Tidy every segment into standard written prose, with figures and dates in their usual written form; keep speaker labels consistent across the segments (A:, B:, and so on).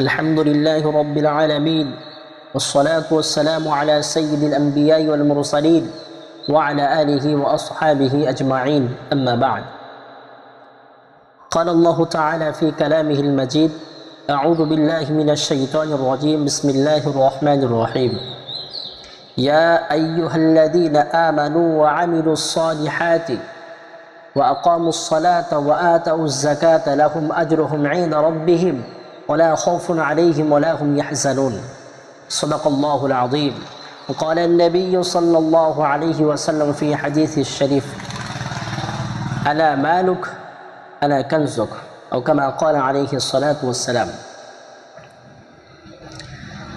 A: الحمد لله رب العالمين والصلاة والسلام على سيد الأنبياء والمرسلين وعلى آله وأصحابه أجمعين أما بعد قال الله تعالى في كلامه المجيد أعوذ بالله من الشيطان الرجيم بسم الله الرحمن الرحيم يا أيها الذين آمنوا وعملوا الصالحات وأقاموا الصلاة وآتوا الزكاة لهم أجرهم عند ربهم ولا خوف عليهم ولا هم يحزنون صدق الله العظيم وقال النبي صلى الله عليه وسلم في حديث الشريف أنا مالك أنا كنزك أو كما قال عليه الصلاة والسلام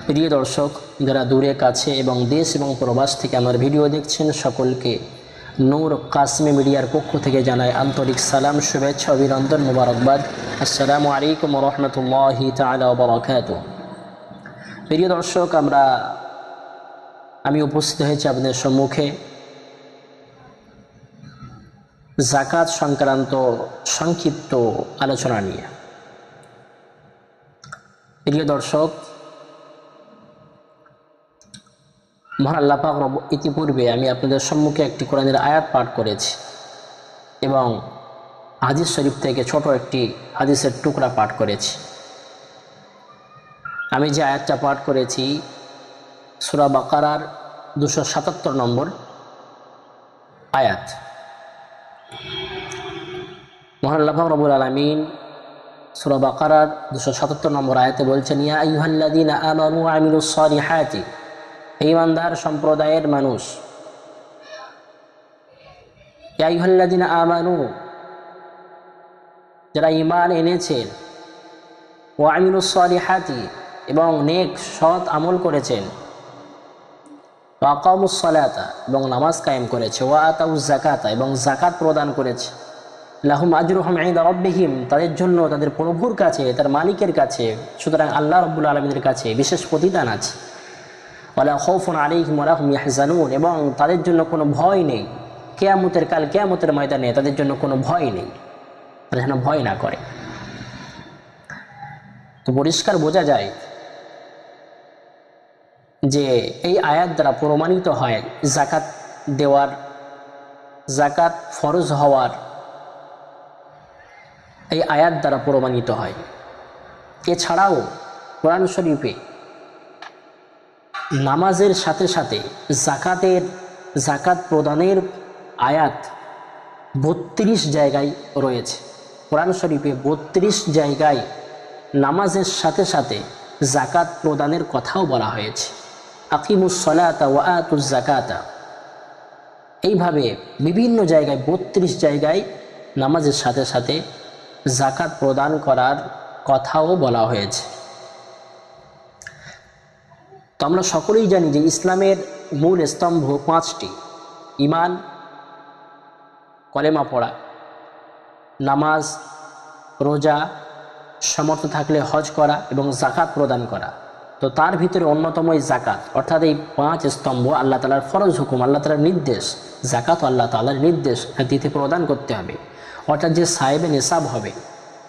A: প্রিয় দর্শক যারা দূরে কাছে এবং দেশ এবং প্রবাস থেকে আমার ভিডিও দেখছেন সকলকে নূর কাসমি মিডিয়ার পক্ষ থেকে জানাই আন্তরিক সালাম শুভেচ্ছা অভিনন্দন মোবারকবাদ আসসালামু আলাইকুম ওয়া রাহমাতুল্লাহি তাআলা ওয়া বারাকাতুহু। প্রিয় দর্শক আমি উপস্থিত হয়েছি আপনাদের সম্মুখে যাকাত সংক্রান্ত সংক্ষিপ্ত আলোচনা নিয়ে। প্রিয় দর্শক, মহান আল্লাহ পাক ইতিপূর্বে আমি আপনাদের সম্মুখে একটি কোরআনের আয়াত পাঠ করেছি এবং হাদিস শরীফ থেকে ছোট একটি হাদিসের টুকরা পাঠ করেছি। আমি যে আয়াতটা পাঠ করেছি সূরা বাকারার 277 নম্বর আয়াত। মহান আল্লাহ পাক রব্বুল আলামিন সূরা বাকারার 277 নম্বর আয়াতে বলছেন, ইয়া আইয়ুহাল্লাযীনা আমানু ওয়া আমিলুস সালিহাতি, ঈমানদার সম্প্রদায়ের মানুষ, ইয়া আইয়ুহাল্লাযীনা আমানু, যারা ঈমান এনেছেন, ওয়া আমিলুস সালিহাতি, এবং নেক সৎ আমল করেছেন, ওয়া আকামুস সালাতা, এবং নামাজ কায়েম করেছে, ওয়া আতাউজ যাকাতা, এবং যাকাত প্রদান করেছে, লাহুম আজরুহুম ইনদা রাব্বিহিম, তাদের জন্য তাদের প্রভুর কাছে, তার মালিকের কাছে, সুতরাং আল্লাহ রাব্বুল আলামিনের কাছে বিশেষ প্রতিদান আছে। ওয়ালা খাউফুন আলাইহিম ওয়ালা হুম ইয়াহজানুন, এবং তাদের জন্য কোনো ভয় নেই, কিয়ামতের ময়দানে তাদের জন্য কোনো ভয় নেই, তারা যেন ভয় না করে। তো পরিষ্কার বোঝা যায় যে এই আয়াত দ্বারা প্রমাণিত হয় যাকাত দেওয়ার, যাকাত ফরজ হওয়ার এই আয়াত দ্বারা প্রমাণিত হয়। এছাড়াও কোরআন শরীফে নামাজের সাথে সাথে যাকাত প্রদানের আয়াত 32 জায়গায় রয়েছে। কোরআন শরীফে 32 জায়গায় নামাজের সাথে সাথে যাকাত প্রদানের কথাও বলা হয়েছে। আকিমুস সালাতা ওয়া আতুজ যাকাতা, এইভাবে বিভিন্ন জায়গায় 32 জায়গায় নামাজের সাথে সাথে যাকাত প্রদান করার কথাও বলা হয়েছে। তো আমরা সকলেই জানি যে ইসলামের মূল স্তম্ভ 5টি: ঈমান, কলেমা পড়া, নামাজ, রোজা, সামর্থ্য থাকলে হজ করা এবং যাকাত প্রদান করা। তো তার ভিতরে অন্যতমই যাকাত, অর্থাৎ এই 5 স্তম্ভ আল্লাহ তাআলার ফরজ হুকুম, আল্লাহ তাআলার নির্দেশ। যাকাত আল্লাহ তাআলার নির্দেশ, দিতে প্রদান করতে হবে। অর্থাৎ যে সাহেবে নিসাব হবে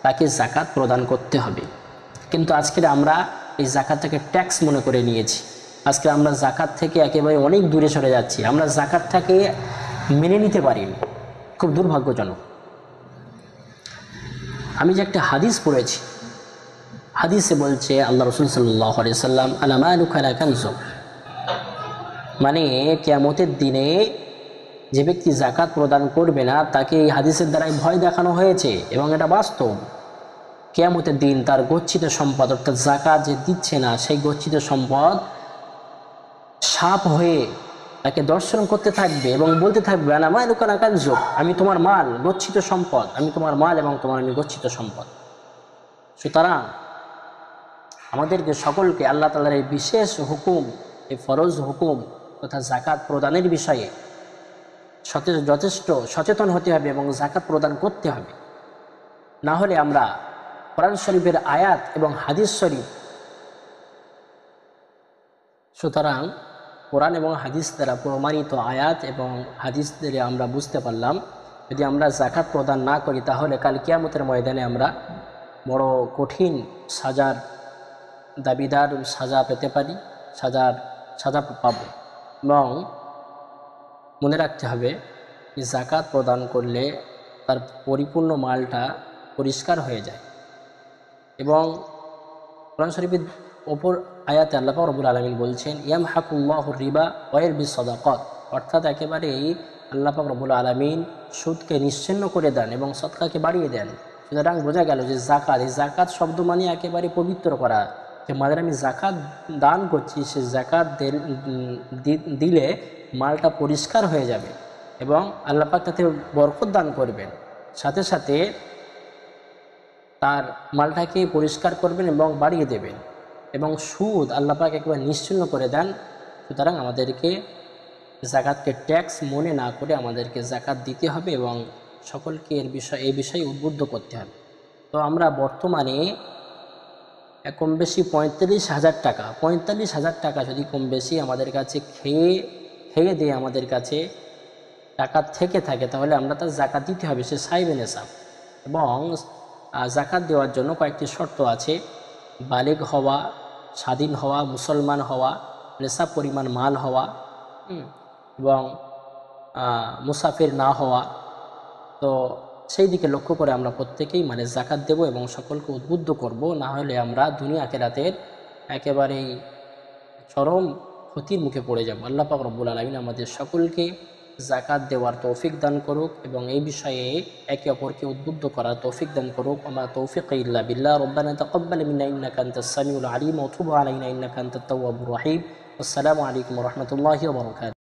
A: তাকে যাকাত প্রদান করতে হবে। কিন্তু আজকে আমরা এই যাকাতটাকে ট্যাক্স মনে করে নিয়েছি। আজকে আমরা যাকাত থেকে একেবারে অনেক দূরে সরে যাচ্ছি, আমরা যাকাতটাকে মেনে নিতে পারিনি, খুব দুর্ভাগ্যজনক। আমি যে একটা হাদিস পড়েছি, হাদিসে বলছে আল্লাহ রাসূল সাল্লাল্লাহু আলাইহি সাল্লাম, আলা মালুকা লা কানজুক, মানে কিয়ামতের দিনে যে ব্যক্তি যাকাত প্রদান করবে না তাকে এই হাদিসের দ্বারাই ভয় দেখানো হয়েছে এবং এটা বাস্তব। কিয়ামতের দিন তার গচ্ছিত সম্পদ, অর্থাৎ যাকাত যে দিচ্ছে না সেই গচ্ছিত সম্পদ সাপ হয়ে তাকে দর্শন করতে থাকবে এবং বলতে থাকবে, আনা মালুকা লা কানজুক, আমি তোমার মাল, গচ্ছিত সম্পদ, আমি তোমার মাল এবং তোমার আমি গচ্ছিত সম্পদ। সুতরাং আমাদেরকে সকলকে আল্লাহ তাআলার এই বিশেষ হুকুম, এই ফরজ হুকুম তথা যাকাত প্রদানের বিষয়ে যথেষ্ট সচেতন হতে হবে এবং যাকাত প্রদান করতে হবে। না হলে আমরা কোরআন শরীফের আয়াত এবং হাদিস শরীফ, সুতরাং কোরআন এবং হাদিস দ্বারা প্রমাণিত আয়াত এবং হাদিস দ্বারা আমরা বুঝতে পারলাম, যদি আমরা যাকাত প্রদান না করি তাহলে কাল কিয়ামতের ময়দানে আমরা বড় কঠিন সাজার দাবিদার সাজা পেতে পারি, সাজা পাবো। এবং মনে রাখতে হবে যে জাকাত প্রদান করলে তার পরিপূর্ণ মালটা পরিষ্কার হয়ে যায়। এবং কোরআন শরীফের ওপর আয়াতে আল্লাহ পাক রব্বুল আলামিন বলছেন ইয়ামহাকুল্লাহুর রিবা ওয়া ইয়ারবিস সাদাকাত, অর্থাৎ একেবারেই আল্লাহ পাক রব্বুল আলামিন সুদকে নিশ্চিহ্ন করে দেন এবং সদকাকে বাড়িয়ে দেন। সুতরাং বোঝা গেল যে জাকাত, এই জাকাত শব্দ মানে একেবারে পবিত্র করা, যে মাদের আমি জাকাত দান করছি, সে জাকাত দিলে মালটা পরিষ্কার হয়ে যাবে এবং আল্লাহ পাক তাতে বরকত দান করবেন, সাথে সাথে তার মালটাকে পরিষ্কার করবেন এবং বাড়িয়ে দেবেন। এবং সুদ আল্লাহ পাক একেবারে নিশ্চিহ্ন করে দেন। সুতরাং আমাদেরকে জাকাতকে ট্যাক্স মনে না করে আমাদেরকে জাকাত দিতে হবে এবং সকলকে এই বিষয়ে উদ্বুদ্ধ করতে হবে। তো আমরা বর্তমানে কম বেশি 45,000 টাকা যদি কম বেশি আমাদের কাছে খেয়ে দিয়ে আমাদের কাছে টাকা থেকে থাকে, তাহলে আমরা তার জাকাত দিতে হবে, সে সাইবে নেশাব। এবং জাকাত দেওয়ার জন্য কয়েকটি শর্ত আছে: বালেগ হওয়া, স্বাধীন হওয়া, মুসলমান হওয়া, নেশাব পরিমাণ মাল হওয়া, এবং মুসাফির না হওয়া। তো সেই দিকে লক্ষ্য করে আমরা প্রত্যেকেই জাকাত দেব এবং সকলকে উদ্বুদ্ধ করব, না হলে আমরা দুনিয়া আখিরাতের একেবারেই চরম ক্ষতির মুখে পড়ে যাব। আল্লাহ পাক রব্বুল আলামিন আমাদের সকলকে জাকাত দেওয়ার তৌফিক দান করুক এবং এই বিষয়ে একে অপরকে উদ্বুদ্ধ করার তৌফিক দান করুক। আমা তৌফিক ইল্লা বিল্লাহ। রব্বানা তাকাব্বাল মিন্না ইন্নাকা আনতাস সামিউল আলিম ওয়া তুব আলাইনা ইন্নাকা আনতাত তাওয়াবুর রহিম। আসসালামু আলাইকুম ওয়া রাহমাতুল্লাহি ওয়া বারাকাতুহু।